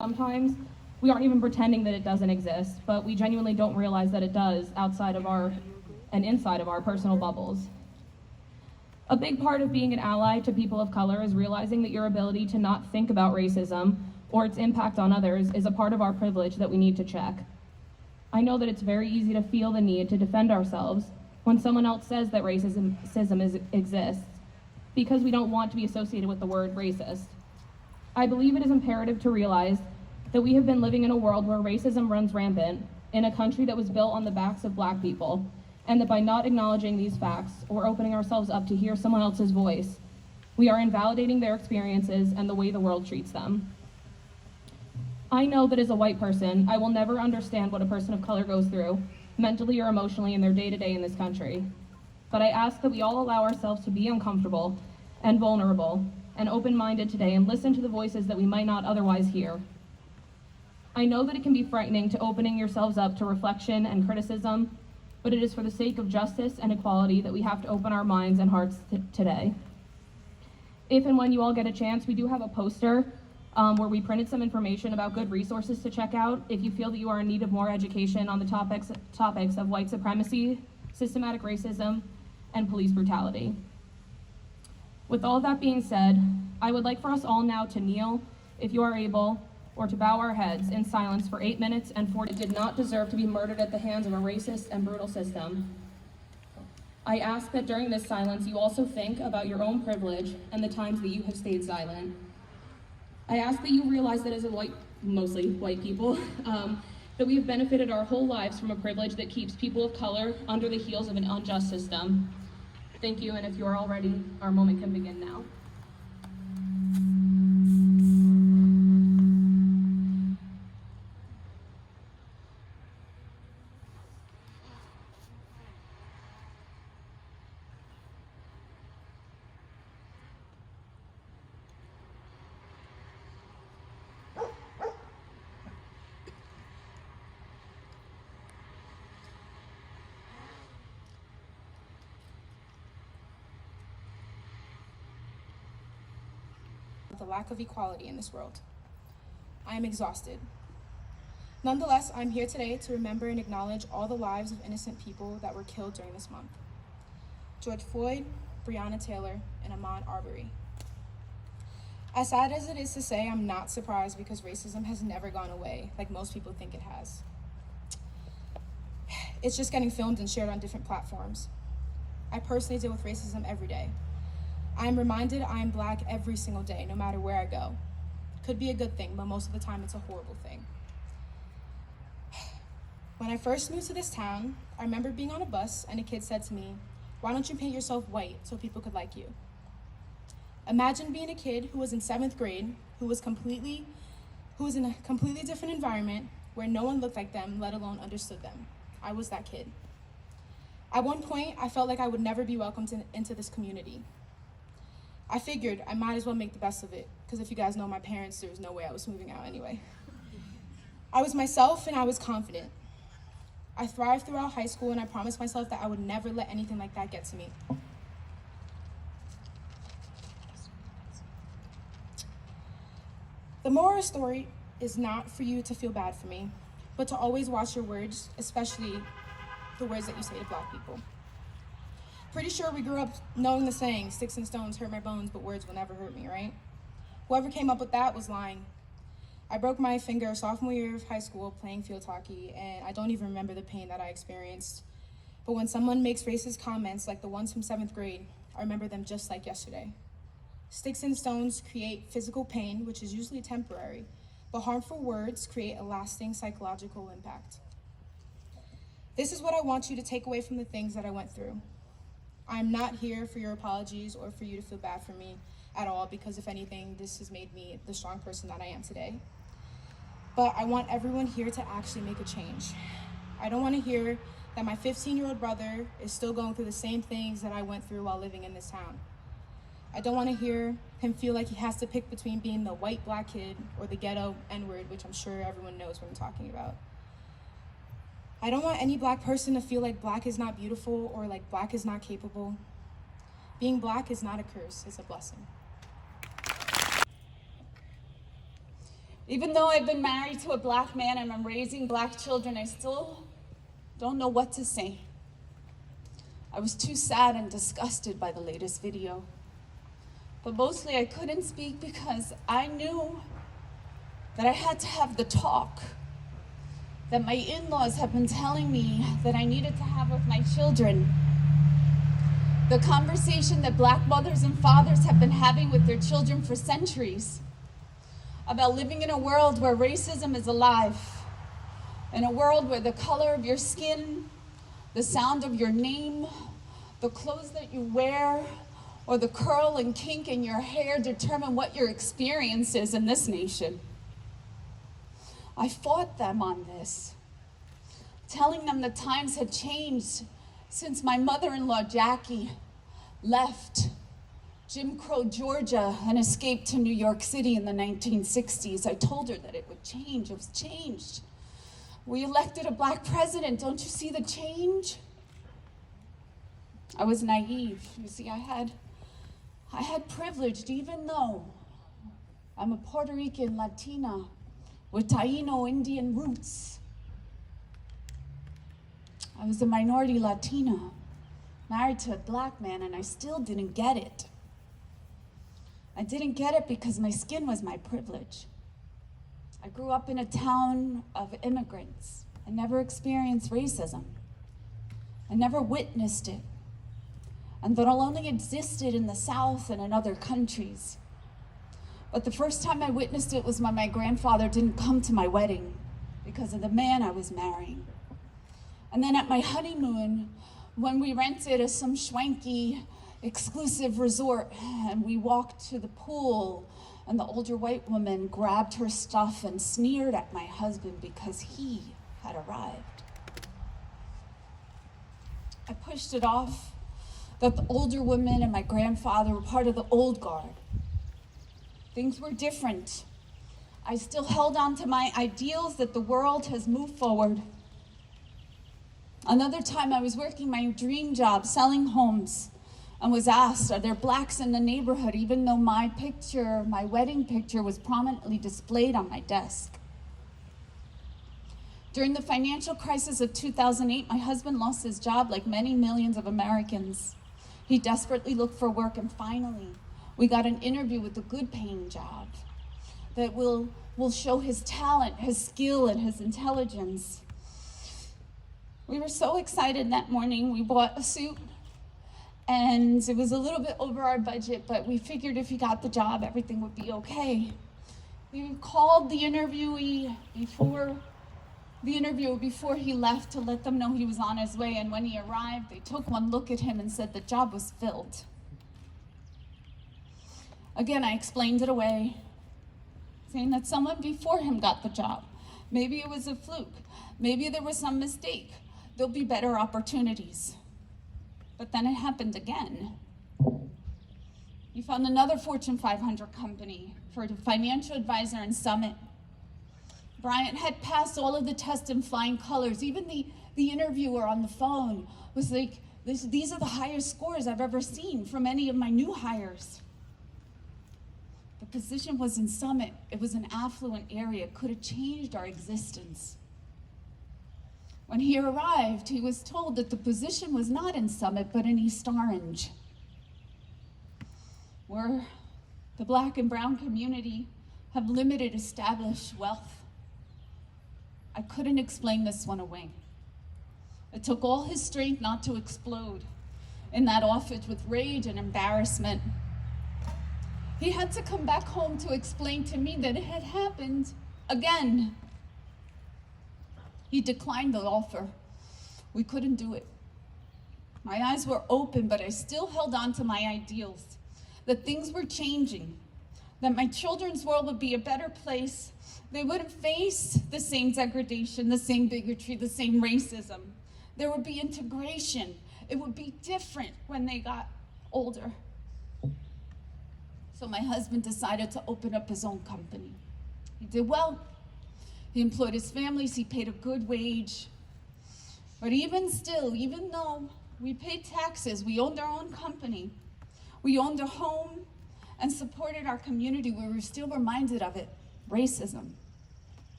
Sometimes we aren't even pretending that it doesn't exist, but we genuinely don't realize that it does outside of our and inside of our personal bubbles. A big part of being an ally to people of color is realizing that your ability to not think about racism or its impact on others is a part of our privilege that we need to check. I know that it's very easy to feel the need to defend ourselves when someone else says that exists because we don't want to be associated with the word racist. I believe it is imperative to realize that we have been living in a world where racism runs rampant in a country that was built on the backs of Black people, and that by not acknowledging these facts or opening ourselves up to hear someone else's voice, we are invalidating their experiences and the way the world treats them. I know that as a white person, I will never understand what a person of color goes through, mentally or emotionally, in their day-to-day in this country. But I ask that we all allow ourselves to be uncomfortable and vulnerable and open-minded today and listen to the voices that we might not otherwise hear. I know that it can be frightening to opening yourselves up to reflection and criticism, but it is for the sake of justice and equality that we have to open our minds and hearts today. If and when you all get a chance, we do have a poster where we printed some information about good resources to check out if you feel that you are in need of more education on the topics of white supremacy, systematic racism, and police brutality. With all that being said, I would like for us all now to kneel, if you are able, or to bow our heads in silence for 8 minutes and 40 did not deserve to be murdered at the hands of a racist and brutal system. I ask that during this silence you also think about your own privilege and the times that you have stayed silent. I ask that you realize that as mostly white people, that we have benefited our whole lives from a privilege that keeps people of color under the heels of an unjust system. Thank you, and if you are all ready, our moment can begin now. The lack of equality in this world. I am exhausted. Nonetheless, I'm here today to remember and acknowledge all the lives of innocent people that were killed during this month. George Floyd, Breonna Taylor, and Ahmaud Arbery. As sad as it is to say, I'm not surprised because racism has never gone away like most people think it has. It's just getting filmed and shared on different platforms. I personally deal with racism every day. I am reminded I am Black every single day, no matter where I go. Could be a good thing, but most of the time it's a horrible thing. When I first moved to this town, I remember being on a bus and a kid said to me, "Why don't you paint yourself white so people could like you?" Imagine being a kid who was in 7th grade, who was in a completely different environment where no one looked like them, let alone understood them. I was that kid. At one point, I felt like I would never be welcomed into this community. I figured I might as well make the best of it, because if you guys know my parents, there was no way I was moving out anyway. I was myself and I was confident. I thrived throughout high school and I promised myself that I would never let anything like that get to me. The moral of the story is not for you to feel bad for me, but to always watch your words, especially the words that you say to Black people. Pretty sure we grew up knowing the saying, "Sticks and stones hurt my bones, but words will never hurt me," right? Whoever came up with that was lying. I broke my finger sophomore year of high school playing field hockey, and I don't even remember the pain that I experienced. But when someone makes racist comments like the ones from 7th grade, I remember them just like yesterday. Sticks and stones create physical pain, which is usually temporary, but harmful words create a lasting psychological impact. This is what I want you to take away from the things that I went through. I'm not here for your apologies or for you to feel bad for me at all, because if anything, this has made me the strong person that I am today. But I want everyone here to actually make a change. I don't want to hear that my 15-year-old brother is still going through the same things that I went through while living in this town. I don't want to hear him feel like he has to pick between being the white Black kid or the ghetto N-word, which I'm sure everyone knows what I'm talking about. I don't want any Black person to feel like Black is not beautiful or like Black is not capable. Being Black is not a curse, it's a blessing. Even though I've been married to a black man and I'm raising black children, I still don't know what to say. I was too sad and disgusted by the latest video. But mostly I couldn't speak because I knew that I had to have the talk that my in-laws have been telling me that I needed to have with my children. The conversation that black mothers and fathers have been having with their children for centuries about living in a world where racism is alive, in a world where the color of your skin, the sound of your name, the clothes that you wear, or the curl and kink in your hair determine what your experience is in this nation. I fought them on this, telling them the times had changed since my mother-in-law, Jackie, left Jim Crow, Georgia, and escaped to New York City in the 1960s. I told her that it would change. It was changed. We elected a black president. Don't you see the change? I was naive. You see, I had privilege, even though I'm a Puerto Rican Latina with Taino Indian roots. I was a minority Latina, married to a black man, and I still didn't get it. I didn't get it because my skin was my privilege. I grew up in a town of immigrants. I never experienced racism. I never witnessed it. And that only existed in the South and in other countries. But the first time I witnessed it was when my grandfather didn't come to my wedding because of the man I was marrying. And then at my honeymoon, when we rented some schwanky, exclusive resort, and we walked to the pool, and the older white woman grabbed her stuff and sneered at my husband because he had arrived. I pushed it off that the older woman and my grandfather were part of the old guard. Things were different. I still held on to my ideals that the world has moved forward. Another time I was working my dream job, selling homes, and was asked, are there blacks in the neighborhood, even though my picture, my wedding picture, was prominently displayed on my desk. During the financial crisis of 2008, my husband lost his job like many millions of Americans. He desperately looked for work, and finally, we got an interview with a good paying job that will show his talent, his skill, and his intelligence. We were so excited that morning. We bought a suit, and it was a little bit over our budget, but we figured if he got the job, everything would be okay. We called the interviewee before he left to let them know he was on his way, and when he arrived, they took one look at him and said the job was filled. Again, I explained it away, saying that someone before him got the job. Maybe it was a fluke. Maybe there was some mistake. There'll be better opportunities. But then it happened again. He found another Fortune 500 company for a financial advisor in Summit. Bryant had passed all of the tests in flying colors. Even the interviewer on the phone was like, these are the highest scores I've ever seen from any of my new hires. The position was in Summit. It was an affluent area. It could have changed our existence. When he arrived, he was told that the position was not in Summit, but in East Orange, where the Black and brown community have limited established wealth. I couldn't explain this one away. It took all his strength not to explode in that office with rage and embarrassment. He had to come back home to explain to me that it had happened again. He declined the offer. We couldn't do it. My eyes were open, but I still held on to my ideals, that things were changing, that my children's world would be a better place. They wouldn't face the same degradation, the same bigotry, the same racism. There would be integration. It would be different when they got older. So my husband decided to open up his own company. He did well. He employed his families, he paid a good wage. But even still, even though we paid taxes, we owned our own company, we owned a home and supported our community, we were still reminded of it, racism.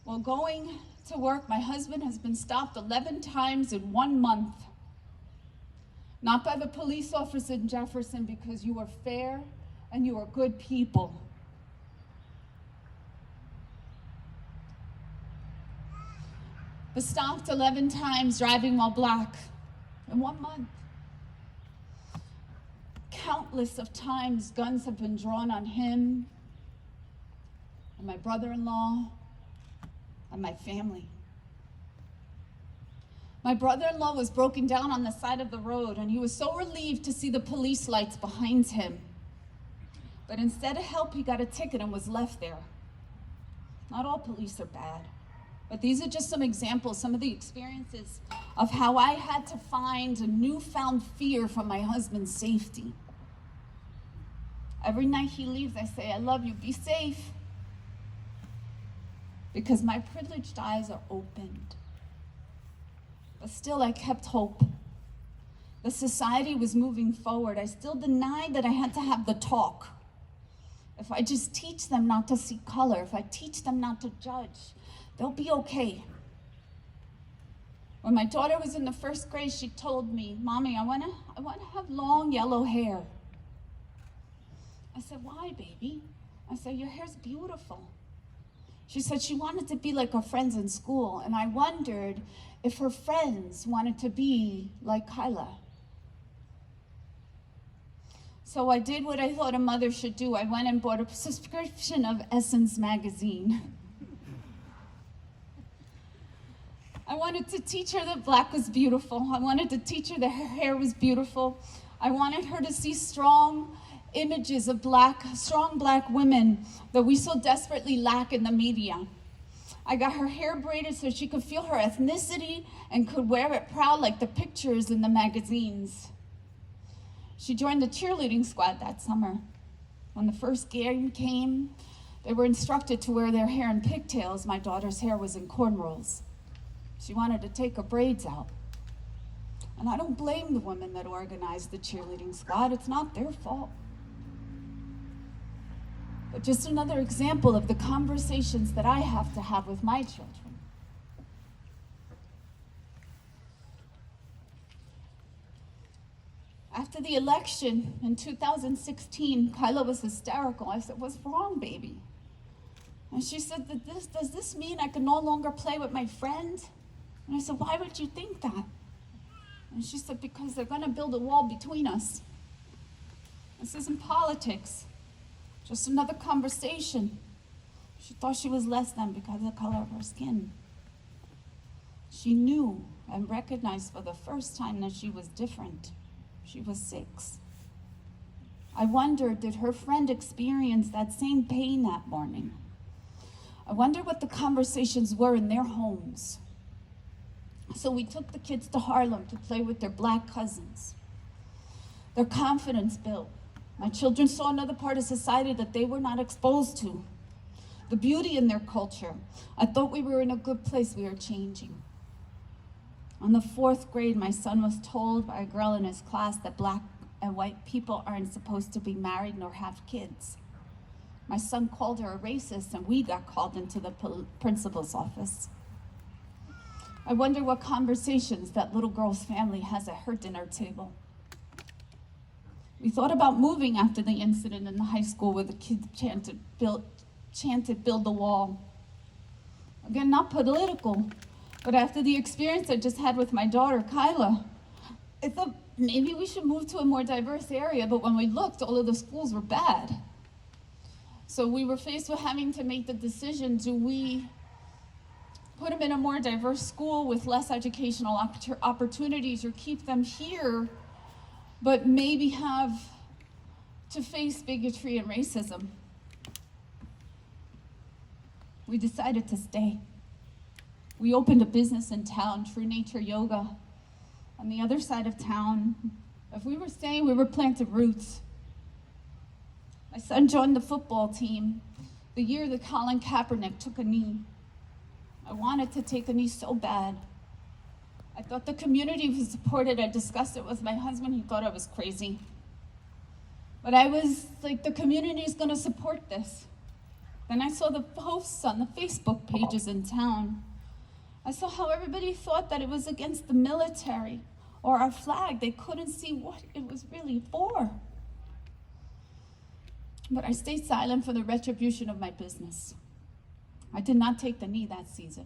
While going to work, my husband has been stopped 11 times in 1 month. Not by the police officer in Jefferson, because you are fair and you are good people. But stopped 11 times driving while black in 1 month. Countless of times guns have been drawn on him and my brother-in-law and my family. My brother-in-law was broken down on the side of the road, and he was so relieved to see the police lights behind him. But instead of help, he got a ticket and was left there. Not all police are bad, but these are just some examples, some of the experiences of how I had to find a newfound fear for my husband's safety. Every night he leaves, I say, I love you, be safe. Because my privileged eyes are opened. But still, I kept hope. The society was moving forward. I still denied that I had to have the talk. If I just teach them not to see color, if I teach them not to judge, they'll be okay. When my daughter was in the 1st grade, she told me, Mommy, I want to have long yellow hair. I said, why, baby? I said, your hair's beautiful. She said she wanted to be like her friends in school, and I wondered if her friends wanted to be like Kyla. So I did what I thought a mother should do. I went and bought a subscription of Essence magazine. I wanted to teach her that black was beautiful. I wanted to teach her that her hair was beautiful. I wanted her to see strong images of strong black women that we so desperately lack in the media. I got her hair braided so she could feel her ethnicity and could wear it proud like the pictures in the magazines. She joined the cheerleading squad that summer. When the first game came, they were instructed to wear their hair in pigtails. My daughter's hair was in cornrows. She wanted to take her braids out. And I don't blame the women that organized the cheerleading squad. It's not their fault. But just another example of the conversations that I have to have with my children. After the election in 2016, Kyla was hysterical. I said, what's wrong, baby? And she said, does this mean I can no longer play with my friend? And I said, why would you think that? And she said, because they're going to build a wall between us. This isn't politics. Just another conversation. She thought she was less than because of the color of her skin. She knew and recognized for the first time that she was different. She was 6. I wondered, did her friend experience that same pain that morning? I wonder what the conversations were in their homes. So we took the kids to Harlem to play with their black cousins. Their confidence built. My children saw another part of society that they were not exposed to. The beauty in their culture. I thought we were in a good place. We were changing. In the 4th grade, my son was told by a girl in his class that black and white people aren't supposed to be married nor have kids. My son called her a racist, and we got called into the principal's office. I wonder what conversations that little girl's family has at her dinner table. We thought about moving after the incident in the high school where the kids chanted, build the wall. Again, not political, but after the experience I just had with my daughter, Kyla, I thought maybe we should move to a more diverse area, but when we looked, all of the schools were bad. So we were faced with having to make the decision, do we put them in a more diverse school with less educational opportunities or keep them here but maybe have to face bigotry and racism? We decided to stay. We opened a business in town, True Nature Yoga, on the other side of town. If we were staying, we were planting roots. My son joined the football team the year that Colin Kaepernick took a knee. I wanted to take a knee so bad. I thought the community was supported. I discussed it with my husband. He thought I was crazy. But I was like, the community is going to support this. Then I saw the posts on the Facebook pages in town. I saw how everybody thought that it was against the military or our flag. They couldn't see what it was really for. But I stayed silent for the retribution of my business. I did not take the knee that season.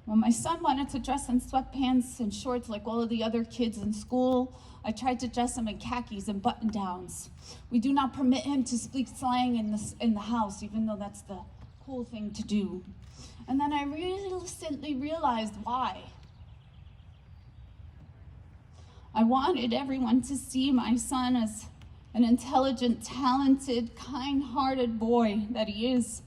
When my son wanted to dress in sweatpants and shorts like all of the other kids in school, I tried to dress him in khakis and button-downs. We do not permit him to speak slang in the house, even though that's the cool thing to do. And then I recently realized why. I wanted everyone to see my son as an intelligent, talented, kind-hearted boy that he is.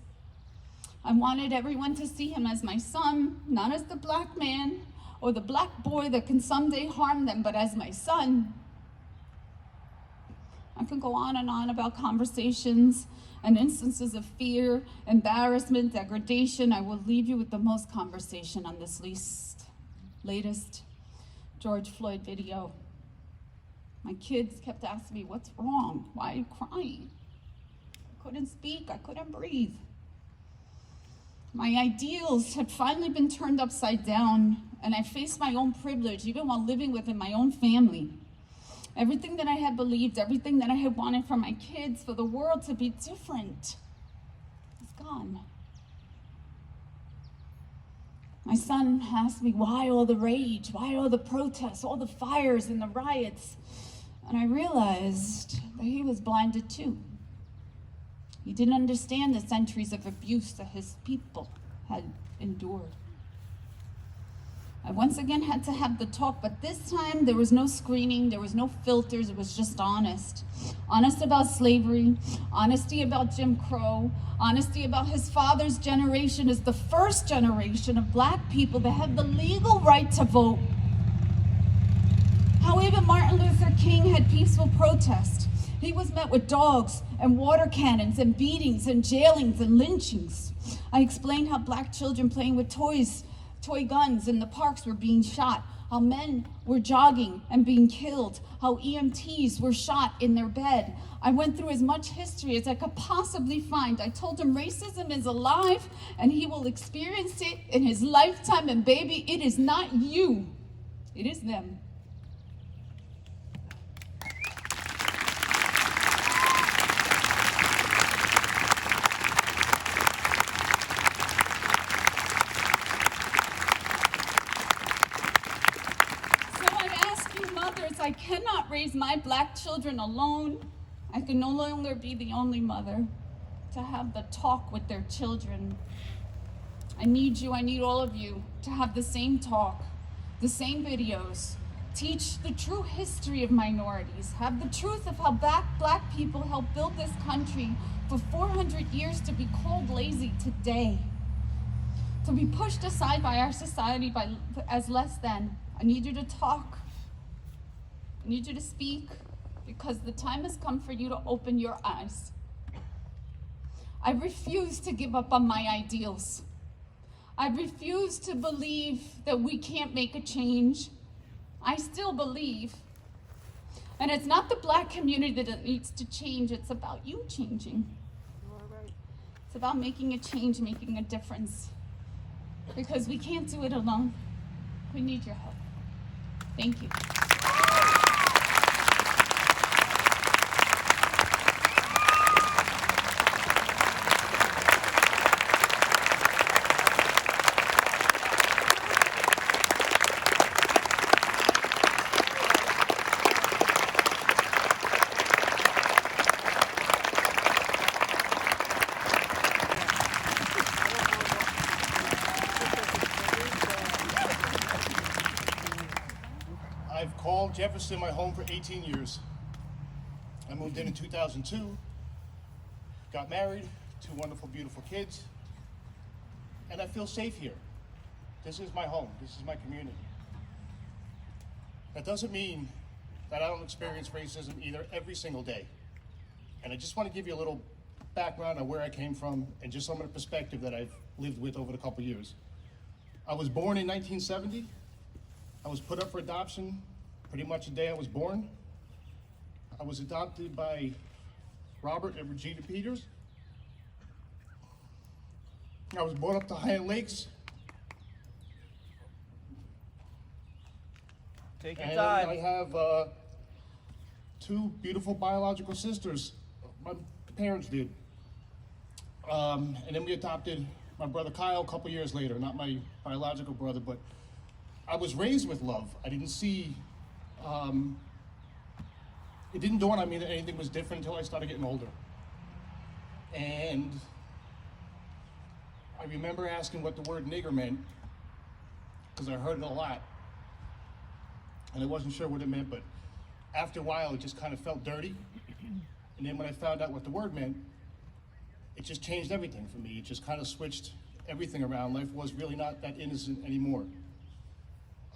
I wanted everyone to see him as my son, not as the black man or the black boy that can someday harm them, but as my son. I could go on and on about conversations and instances of fear, embarrassment, degradation. I will leave you with the most conversation on this latest George Floyd video. My kids kept asking me, "What's wrong? Why are you crying?" I couldn't speak, I couldn't breathe. My ideals had finally been turned upside down, and I faced my own privilege, even while living within my own family. Everything that I had believed, everything that I had wanted for my kids, for the world to be different, is gone. My son asked me, why all the rage? Why all the protests, all the fires and the riots? And I realized that he was blinded too. He didn't understand the centuries of abuse that his people had endured. I once again had to have the talk, but this time there was no screening, there was no filters, it was just honest. Honest about slavery, honesty about Jim Crow, honesty about his father's generation as the first generation of black people that had the legal right to vote. How even Martin Luther King had peaceful protest. He was met with dogs and water cannons and beatings and jailings and lynchings. I explained how black children playing with toy guns in the parks were being shot, how men were jogging and being killed, how EMTs were shot in their bed. I went through as much history as I could possibly find. I told him racism is alive and he will experience it in his lifetime, and baby, it is not you, it is them. I cannot raise my black children alone. I can no longer be the only mother to have the talk with their children. I need you, I need all of you to have the same talk, the same videos, teach the true history of minorities, have the truth of how black people helped build this country for 400 years to be called lazy today, to be pushed aside by our society as less than. I need you to talk. I need you to speak, because the time has come for you to open your eyes. I refuse to give up on my ideals. I refuse to believe that we can't make a change. I still believe. And it's not the black community that needs to change, it's about you changing. It's about making a change, making a difference. Because we can't do it alone. We need your help. Thank you. I've called Jefferson my home for 18 years. I moved in 2002, got married, 2 wonderful, beautiful kids, and I feel safe here. This is my home, this is my community. That doesn't mean that I don't experience racism either every single day. And I just want to give you a little background on where I came from and just some of the perspective that I've lived with over the couple years. I was born in 1970. I was put up for adoption pretty much the day I was born. I was adopted by Robert and Regina Peters. I was brought up to Highland Lakes. Take your And time. I have two beautiful biological sisters. My parents did. And then we adopted my brother Kyle a couple years later, not my biological brother, but I was raised with love. I didn't see, it didn't dawn on me that anything was different until I started getting older. And I remember asking what the word nigger meant, because I heard it a lot. And I wasn't sure what it meant, but after a while it just kind of felt dirty. And then when I found out what the word meant, it just changed everything for me. It just kind of switched everything around. Life was really not that innocent anymore.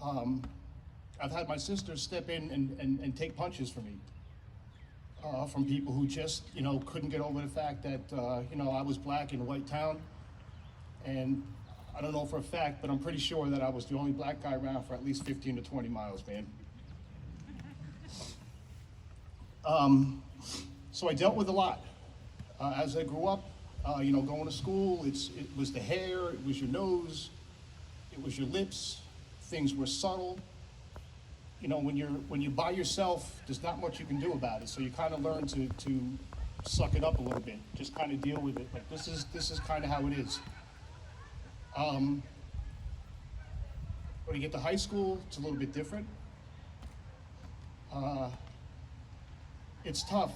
I've had my sisters step in and take punches for me from people who just, couldn't get over the fact that, I was black in a white town. And I don't know for a fact, but I'm pretty sure that I was the only black guy around for at least 15 to 20 miles, man. So I dealt with a lot. As I grew up, going to school, it was the hair, it was your nose, it was your lips, things were subtle. When you're by yourself, there's not much you can do about it, so you kind of learn to suck it up a little bit, just kind of deal with it. Like, this is kind of how it is. When you get to high school, it's a little bit different. It's tough,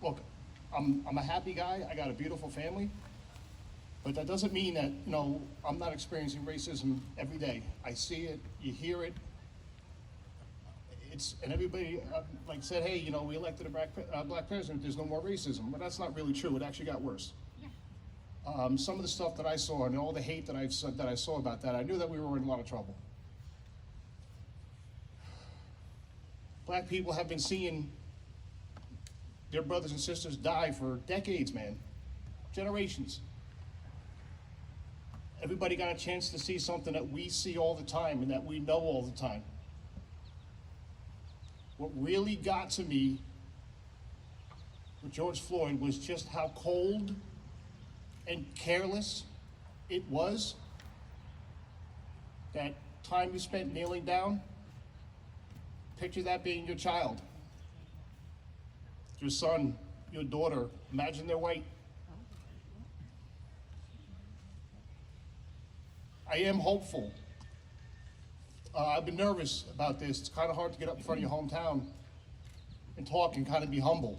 Look, I'm a happy guy. I got a beautiful family, but that doesn't mean that I'm not experiencing racism every day. I see it, you hear it. And everybody said, hey, we elected a black president. There's no more racism, but that's not really true. It actually got worse. Some of the stuff that I saw and all the hate that I saw about that, I knew that we were in a lot of trouble. Black people have been seeing their brothers and sisters die for decades, man. Generations. Everybody got a chance to see something that we see all the time and that we know all the time. What really got to me with George Floyd was just how cold and careless it was. That time you spent kneeling down, picture that being your child, your son, your daughter. Imagine they're white. I am hopeful. I've been nervous about this. It's kind of hard to get up in front of your hometown and talk and kind of be humble.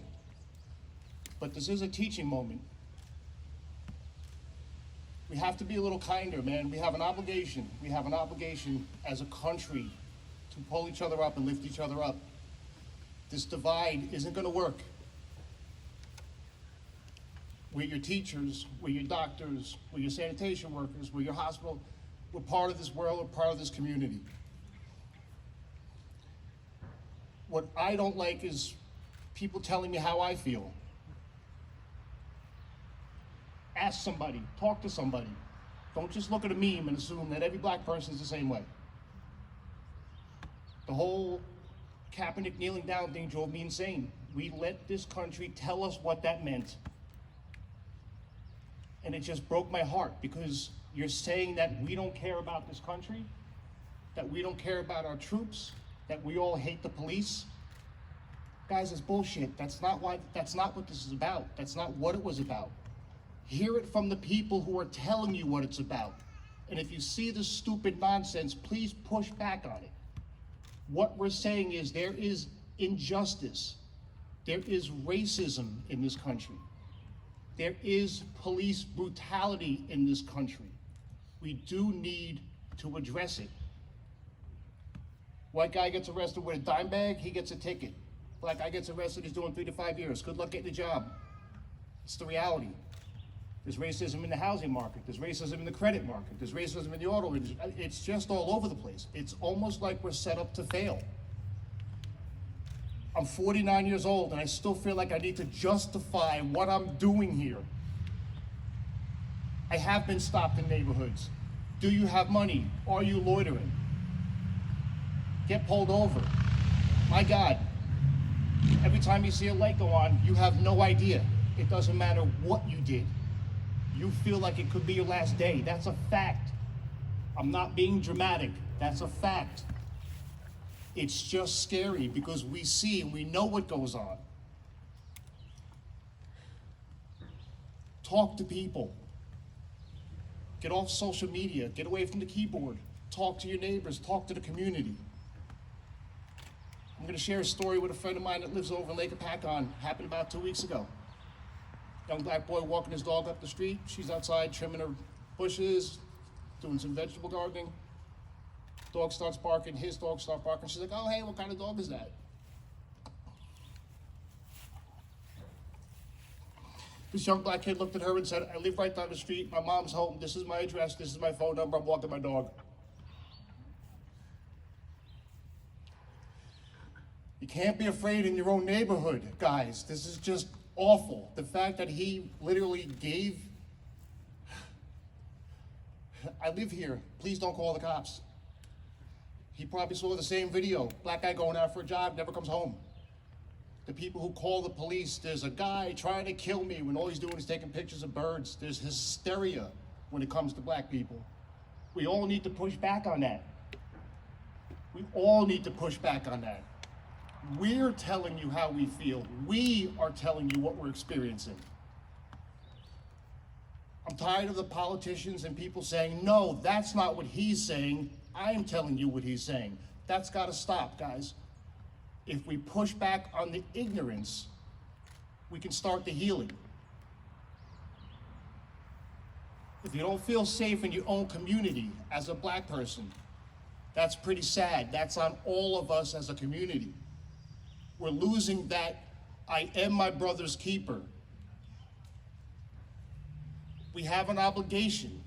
But this is a teaching moment. We have to be a little kinder, man. We have an obligation. We have an obligation as a country to pull each other up and lift each other up. This divide isn't going to work. We're your teachers, we're your doctors, we're your sanitation workers, we're your hospital. We're part of this world, we're part of this community. What I don't like is people telling me how I feel. Ask somebody, talk to somebody. Don't just look at a meme and assume that every black person is the same way. The whole Kaepernick kneeling down thing drove me insane. We let this country tell us what that meant. And it just broke my heart, because you're saying that we don't care about this country, that we don't care about our troops, that we all hate the police. Guys, it's bullshit. That's not what this is about. That's not what it was about. Hear it from the people who are telling you what it's about. And if you see this stupid nonsense, please push back on it. What we're saying is there is injustice. There is racism in this country. There is police brutality in this country. We do need to address it. White guy gets arrested with a dime bag, he gets a ticket. Black guy gets arrested, he's doing 3 to 5 years. Good luck getting a job. It's the reality. There's racism in the housing market. There's racism in the credit market. There's racism in the auto industry. It's just all over the place. It's almost like we're set up to fail. I'm 49 years old and I still feel like I need to justify what I'm doing here. I have been stopped in neighborhoods. Do you have money? Are you loitering? Get pulled over. My God, every time you see a light go on, you have no idea. It doesn't matter what you did. You feel like it could be your last day. That's a fact. I'm not being dramatic. That's a fact. It's just scary because we see and we know what goes on. Talk to people. Get off social media. Get away from the keyboard. Talk to your neighbors. Talk to the community. I'm going to share a story with a friend of mine that lives over in Lake Apacon. Happened about 2 weeks ago. Young black boy walking his dog up the street. She's outside trimming her bushes, doing some vegetable gardening. Dog starts barking. His dog starts barking. She's like, oh, hey, what kind of dog is that? This young black kid looked at her and said, I live right down the street. My mom's home. This is my address. This is my phone number. I'm walking my dog. You can't be afraid in your own neighborhood, guys. This is just awful. The fact that he literally gave, I live here. Please don't call the cops. He probably saw the same video. Black guy going out for a job, never comes home. The people who call the police, there's a guy trying to kill me when all he's doing is taking pictures of birds. There's hysteria when it comes to black people. We all need to push back on that. We all need to push back on that. We're telling you how we feel. We are telling you what we're experiencing. I'm tired of the politicians and people saying, no, that's not what he's saying. I'm telling you what he's saying. That's got to stop, guys. If we push back on the ignorance, we can start the healing. If you don't feel safe in your own community as a black person, that's pretty sad. That's on all of us as a community. We're losing that I am my brother's keeper. We have an obligation.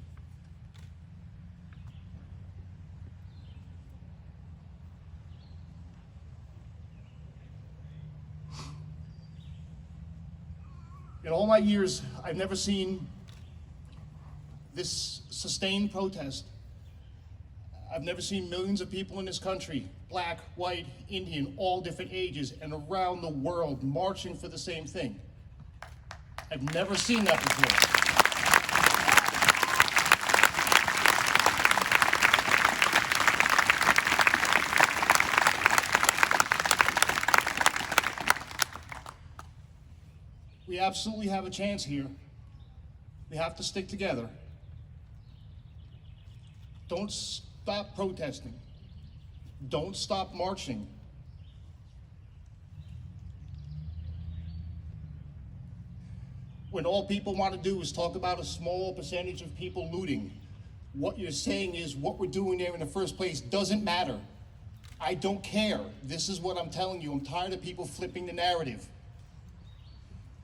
In all my years, I've never seen this sustained protest. I've never seen millions of people in this country, black, white, Indian, all different ages, and around the world marching for the same thing. I've never seen that before. We absolutely have a chance here. We have to stick together. Don't stop protesting. Don't stop marching. When all people want to do is talk about a small percentage of people looting, what you're saying is what we're doing there in the first place doesn't matter. I don't care. This is what I'm telling you. I'm tired of people flipping the narrative.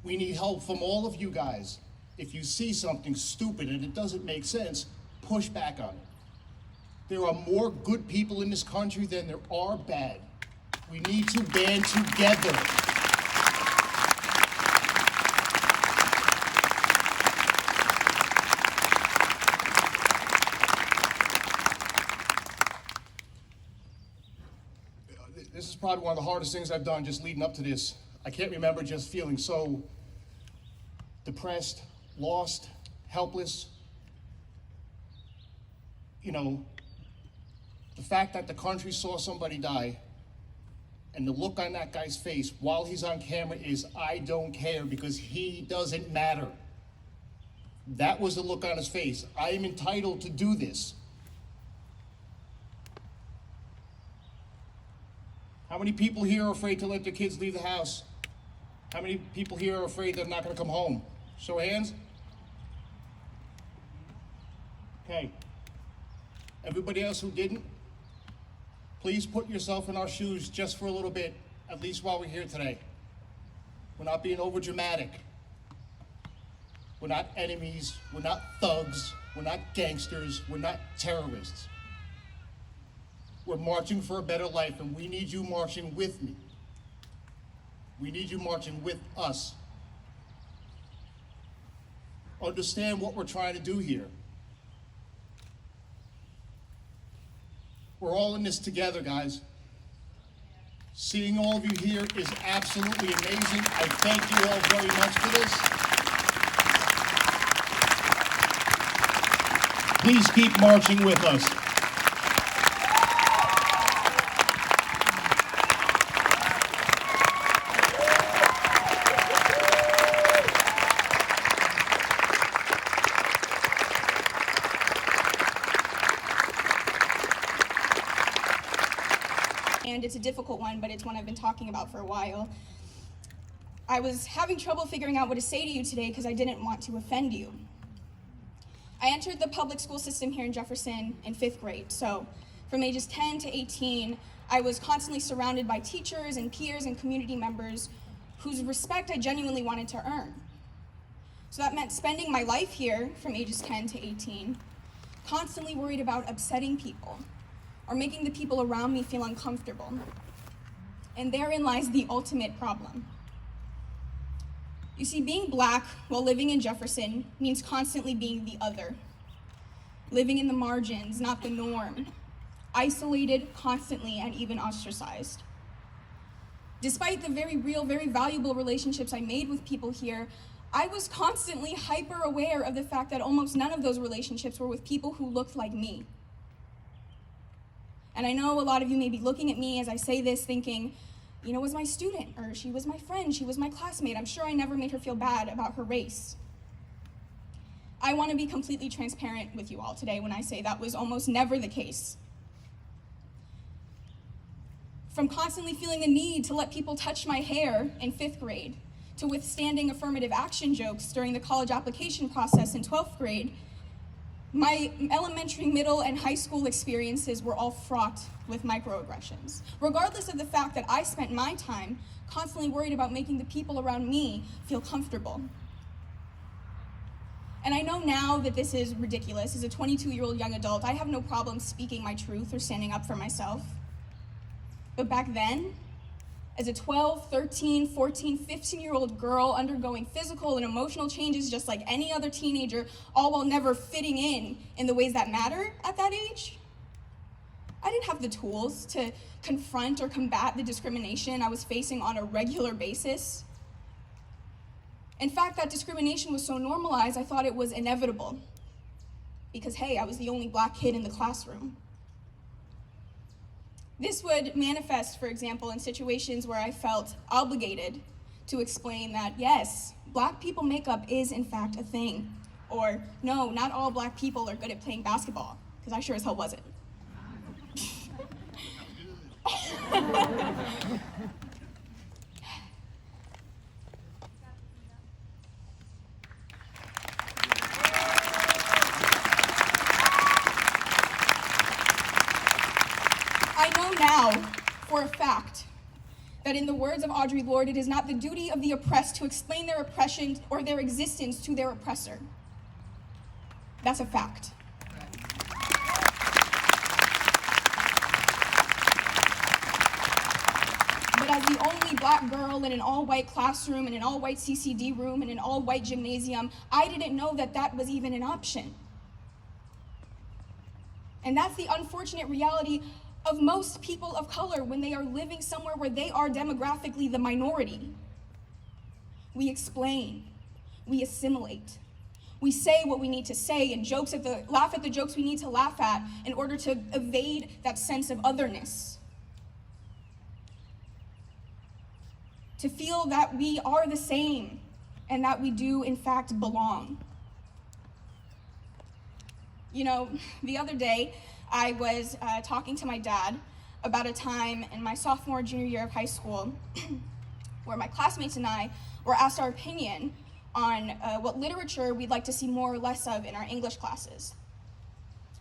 We need help from all of you guys. If you see something stupid and it doesn't make sense, push back on it. There are more good people in this country than there are bad. We need to band together. This is probably one of the hardest things I've done just leading up to this. I can't remember just feeling so depressed, lost, helpless. You know, the fact that the country saw somebody die and the look on that guy's face while he's on camera is, I don't care because he doesn't matter. That was the look on his face. I am entitled to do this. How many people here are afraid to let their kids leave the house? How many people here are afraid they're not going to come home? Show of hands. Okay. Everybody else who didn't, please put yourself in our shoes just for a little bit, at least while we're here today. We're not being over dramatic. We're not enemies. We're not thugs. We're not gangsters. We're not terrorists. We're marching for a better life, and we need you marching with me. We need you marching with us. Understand what we're trying to do here. We're all in this together, guys. Seeing all of you here is absolutely amazing. I thank you all very much for this. Please keep marching with us. And it's a difficult one, but it's one I've been talking about for a while. I was having trouble figuring out what to say to you today because I didn't want to offend you. I entered the public school system here in Jefferson in 5th grade, so from ages 10 to 18, I was constantly surrounded by teachers and peers and community members whose respect I genuinely wanted to earn. So that meant spending my life here from ages 10 to 18, constantly worried about upsetting people or making the people around me feel uncomfortable. And therein lies the ultimate problem. You see, being Black while living in Jefferson means constantly being the other, living in the margins, not the norm, isolated constantly and even ostracized. Despite the very real, very valuable relationships I made with people here, I was constantly hyper aware of the fact that almost none of those relationships were with people who looked like me. And I know a lot of you may be looking at me as I say this thinking, you know, was my student, or she was my friend, she was my classmate. I'm sure I never made her feel bad about her race. I want to be completely transparent with you all today when I say that was almost never the case. From constantly feeling the need to let people touch my hair in 5th grade, to withstanding affirmative action jokes during the college application process in 12th grade, my elementary, middle, and high school experiences were all fraught with microaggressions, regardless of the fact that I spent my time constantly worried about making the people around me feel comfortable. And I know now that this is ridiculous. As a 22-year-old young adult, I have no problem speaking my truth or standing up for myself. But back then, as a 12, 13, 14, 15-year-old girl undergoing physical and emotional changes just like any other teenager, all while never fitting in the ways that matter at that age, I didn't have the tools to confront or combat the discrimination I was facing on a regular basis. In fact, that discrimination was so normalized, I thought it was inevitable. Because, hey, I was the only Black kid in the classroom. This would manifest, for example, in situations where I felt obligated to explain that, yes, Black people makeup is in fact a thing. Or, no, not all Black people are good at playing basketball, because I sure as hell wasn't. I know now, for a fact, that in the words of Audre Lorde, it is not the duty of the oppressed to explain their oppression or their existence to their oppressor. That's a fact. But as the only Black girl in an all-white classroom, in an all-white CCD room, in an all-white gymnasium, I didn't know that that was even an option. And that's the unfortunate reality of most people of color when they are living somewhere where they are demographically the minority. We explain, we assimilate, we say what we need to say and laugh at the jokes we need to laugh at in order to evade that sense of otherness. To feel that we are the same and that we do in fact belong. You know, the other day, I was talking to my dad about a time in my sophomore, junior year of high school where my classmates and I were asked our opinion on what literature we'd like to see more or less of in our English classes.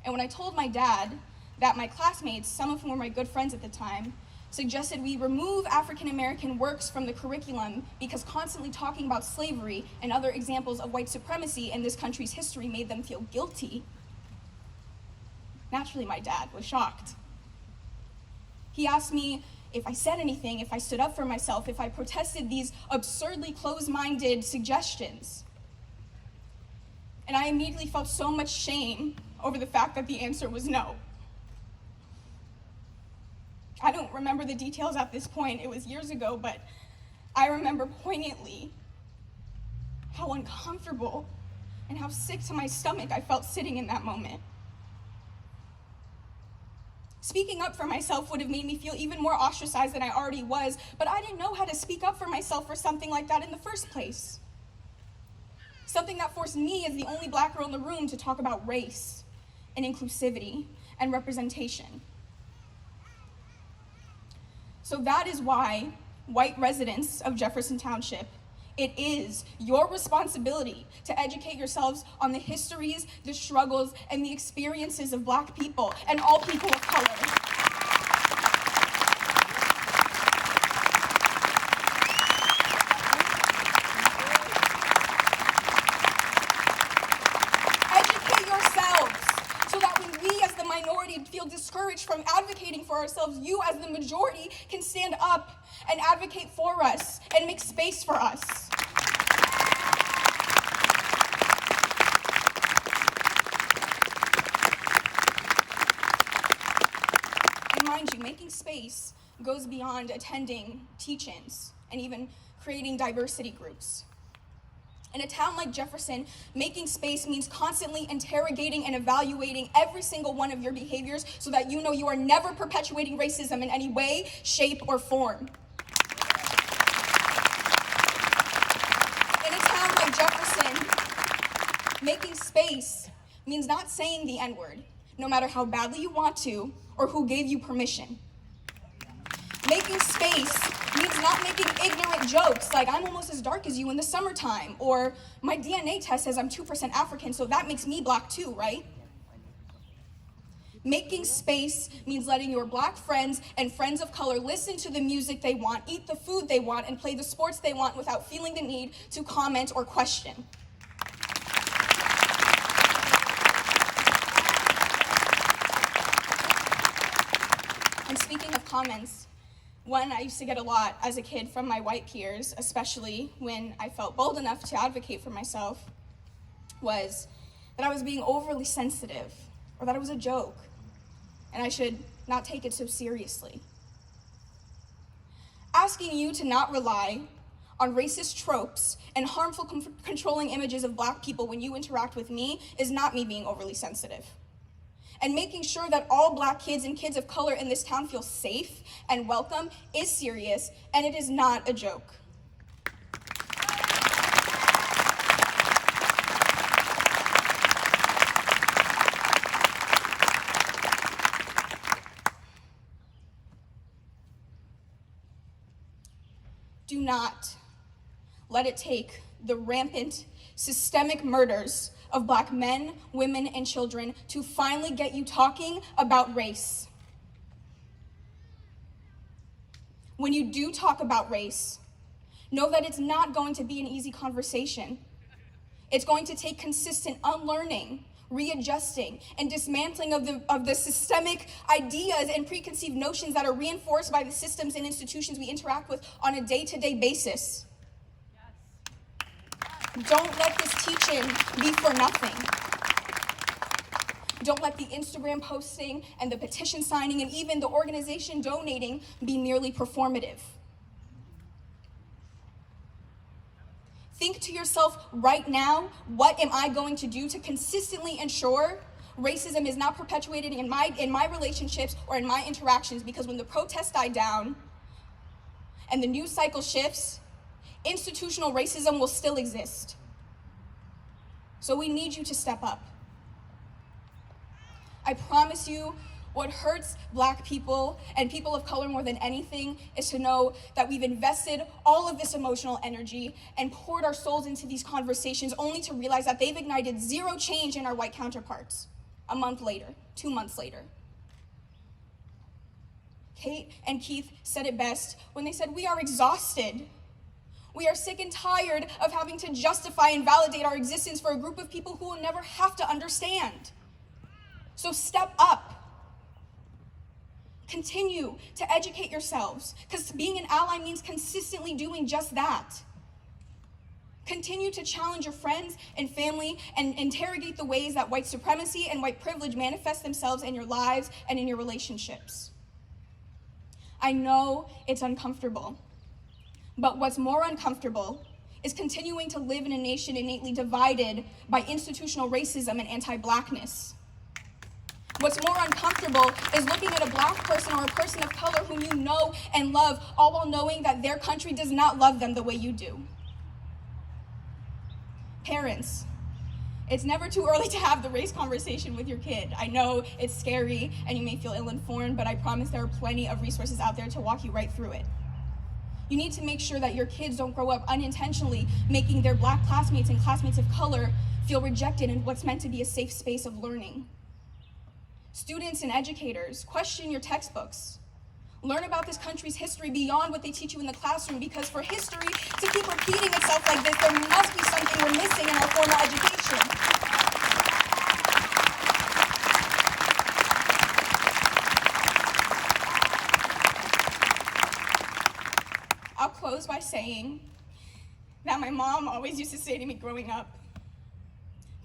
And when I told my dad that my classmates, some of whom were my good friends at the time, suggested we remove African American works from the curriculum because constantly talking about slavery and other examples of white supremacy in this country's history made them feel guilty, naturally, my dad was shocked. He asked me if I said anything, if I stood up for myself, if I protested these absurdly closed-minded suggestions. And I immediately felt so much shame over the fact that the answer was no. I don't remember the details at this point, it was years ago, but I remember poignantly how uncomfortable and how sick to my stomach I felt sitting in that moment. Speaking up for myself would have made me feel even more ostracized than I already was, but I didn't know how to speak up for myself for something like that in the first place. Something that forced me as the only Black girl in the room to talk about race and inclusivity and representation. So that is why, white residents of Jefferson Township, it is your responsibility to educate yourselves on the histories, the struggles, and the experiences of Black people and all people of color. Educate yourselves so that when we as the minority feel discouraged from advocating for ourselves, you as the majority can stand up and advocate for us and make space for us. And mind you, making space goes beyond attending teach-ins and even creating diversity groups. In a town like Jefferson, making space means constantly interrogating and evaluating every single one of your behaviors so that you know you are never perpetuating racism in any way, shape, or form. In a town like Jefferson, making space means not saying the N-word, no matter how badly you want to or who gave you permission. Making space means not making ignorant jokes like I'm almost as dark as you in the summertime, or my DNA test says I'm 2% African, so that makes me Black too, right? Making space means letting your Black friends and friends of color listen to the music they want, eat the food they want, and play the sports they want without feeling the need to comment or question. And speaking of comments, one I used to get a lot as a kid from my white peers, especially when I felt bold enough to advocate for myself, was that I was being overly sensitive, or that it was a joke, and I should not take it so seriously. Asking you to not rely on racist tropes and harmful controlling images of Black people when you interact with me is not me being overly sensitive. And making sure that all Black kids and kids of color in this town feel safe and welcome is serious, and it is not a joke. Do not let it take the rampant, systemic murders of Black men, women, and children to finally get you talking about race. When you do talk about race, know that it's not going to be an easy conversation. It's going to take consistent unlearning, readjusting, and dismantling of the systemic ideas and preconceived notions that are reinforced by the systems and institutions we interact with on a day-to-day basis. Don't let this teach-in be for nothing. Don't let the Instagram posting and the petition signing and even the organization donating be merely performative. Think to yourself right now, what am I going to do to consistently ensure racism is not perpetuated in my relationships or in my interactions? Because when the protests die down and the news cycle shifts, institutional racism will still exist. So we need you to step up. I promise you, what hurts Black people and people of color more than anything is to know that we've invested all of this emotional energy and poured our souls into these conversations only to realize that they've ignited zero change in our white counterparts a month later, 2 months later. Kate and Keith said it best when they said, "We are exhausted. We are sick and tired of having to justify and validate our existence for a group of people who will never have to understand." So step up. Continue to educate yourselves, because being an ally means consistently doing just that. Continue to challenge your friends and family and interrogate the ways that white supremacy and white privilege manifest themselves in your lives and in your relationships. I know it's uncomfortable, but what's more uncomfortable is continuing to live in a nation innately divided by institutional racism and anti-Blackness. What's more uncomfortable is looking at a Black person or a person of color whom you know and love, all while knowing that their country does not love them the way you do. Parents, it's never too early to have the race conversation with your kid. I know it's scary and you may feel ill-informed, but I promise there are plenty of resources out there to walk you right through it. You need to make sure that your kids don't grow up unintentionally making their Black classmates and classmates of color feel rejected in what's meant to be a safe space of learning. Students and educators, question your textbooks. Learn about this country's history beyond what they teach you in the classroom, because for history to keep repeating itself like this, there must be something we're missing in our formal education. I'll close by saying that my mom always used to say to me growing up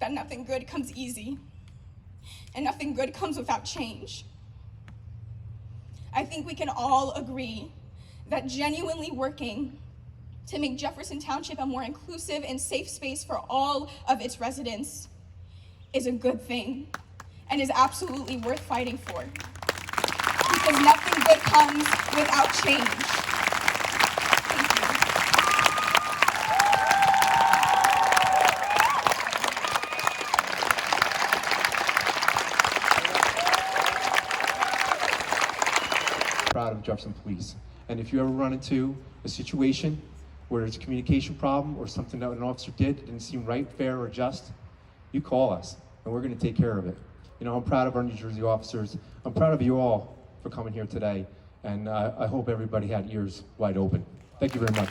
that nothing good comes easy and nothing good comes without change. I think we can all agree that genuinely working to make Jefferson Township a more inclusive and safe space for all of its residents is a good thing and is absolutely worth fighting for. Because nothing good comes without change. Proud of Jefferson Police. And if you ever run into a situation where there's a communication problem or something that an officer did didn't seem right, fair, or just, you call us and we're going to take care of it. You know, I'm proud of our New Jersey officers. I'm proud of you all for coming here today, and I hope everybody had ears wide open. Thank you very much.